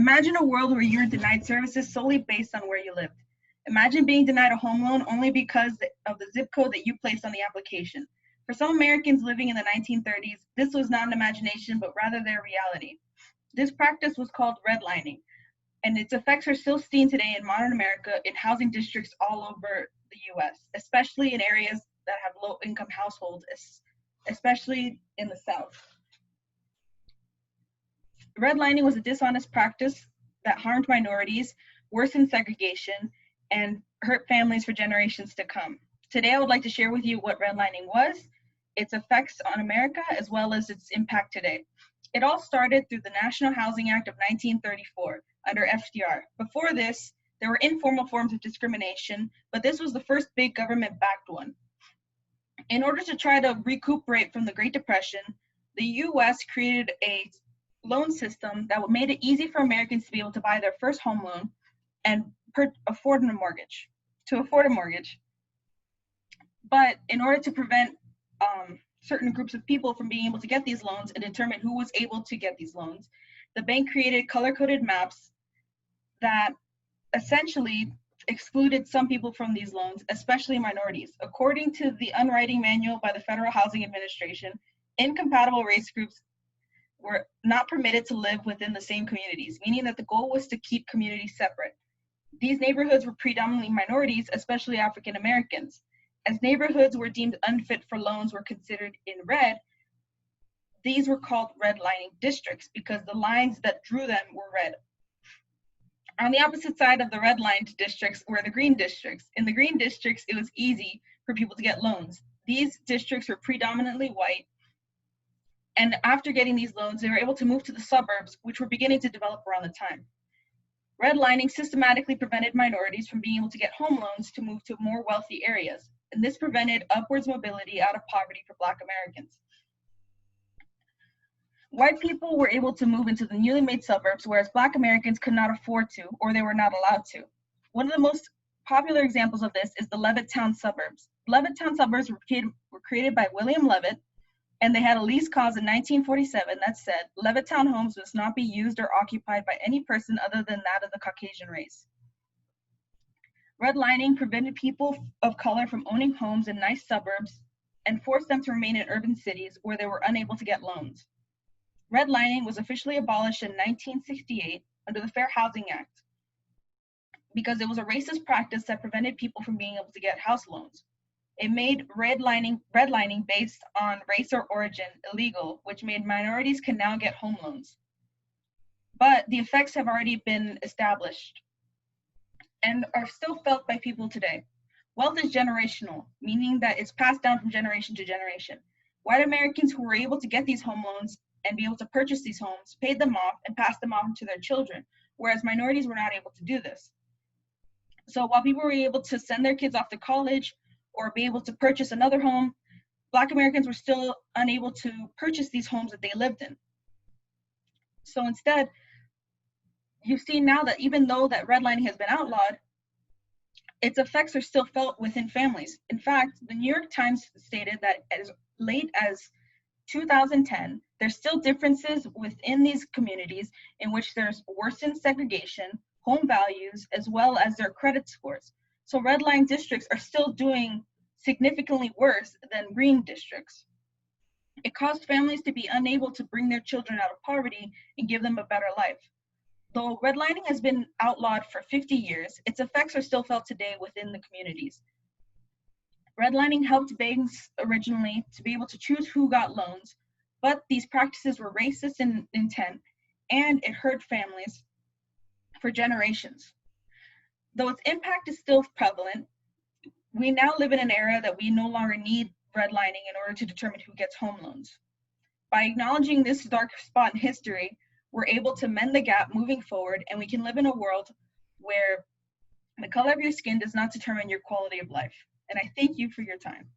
Imagine a world where you're denied services solely based on where you lived. Imagine being denied a home loan only because of the zip code that you placed on the application. For some Americans living in the 1930s, this was not an imagination, but rather their reality. This practice was called redlining, and its effects are still seen today in modern America in housing districts all over the US, especially in areas that have low-income households, especially in the South. Redlining was a dishonest practice that harmed minorities, worsened segregation, and hurt families for generations to come. Today, I would like to share with you what redlining was, its effects on America, as well as its impact today. It all started through the National Housing Act of 1934 under FDR. Before this, there were informal forms of discrimination, but this was the first big government-backed one. In order to try to recuperate from the Great Depression, the US created a loan system that made it easy for Americans to be able to buy their first home loan and afford a mortgage. But in order to prevent certain groups of people from being able to get these loans and determine who was able to get these loans, the bank created color-coded maps that essentially excluded some people from these loans, especially minorities. According to the Underwriting Manual by the Federal Housing Administration, incompatible race groups were not permitted to live within the same communities, meaning that the goal was to keep communities separate. These neighborhoods were predominantly minorities, especially African Americans. As neighborhoods were deemed unfit for loans were considered in red, these were called redlining districts because the lines that drew them were red. On the opposite side of the redlined districts were the green districts. In the green districts, it was easy for people to get loans. These districts were predominantly white, and after getting these loans, they were able to move to the suburbs, which were beginning to develop around the time. Redlining systematically prevented minorities from being able to get home loans to move to more wealthy areas, and this prevented upwards mobility out of poverty for Black Americans. White people were able to move into the newly made suburbs, whereas Black Americans could not afford to, or they were not allowed to. One of the most popular examples of this is the Levittown suburbs. Levittown suburbs were created by William Levitt, and they had a lease clause in 1947 that said Levittown homes must not be used or occupied by any person other than that of the Caucasian race. Redlining prevented people of color from owning homes in nice suburbs and forced them to remain in urban cities where they were unable to get loans. Redlining was officially abolished in 1968 under the Fair Housing Act because it was a racist practice that prevented people from being able to get house loans. It made redlining based on race or origin illegal, which made minorities can now get home loans. But the effects have already been established and are still felt by people today. Wealth is generational, meaning that it's passed down from generation to generation. White Americans who were able to get these home loans and be able to purchase these homes paid them off and passed them on to their children, whereas minorities were not able to do this. So while people were able to send their kids off to college or be able to purchase another home, Black Americans were still unable to purchase these homes that they lived in. So instead, you've seen now that even though that redlining has been outlawed, its effects are still felt within families. In fact, the New York Times stated that as late as 2010, there's still differences within these communities in which there's worsened segregation, home values, as well as their credit scores. So redline districts are still doing significantly worse than green districts. It caused families to be unable to bring their children out of poverty and give them a better life. Though redlining has been outlawed for 50 years, its effects are still felt today within the communities. Redlining helped banks originally to be able to choose who got loans, but these practices were racist in intent, and it hurt families for generations. Though its impact is still prevalent, we now live in an era that we no longer need redlining in order to determine who gets home loans. By acknowledging this dark spot in history, we're able to mend the gap moving forward, and we can live in a world where the color of your skin does not determine your quality of life. And I thank you for your time.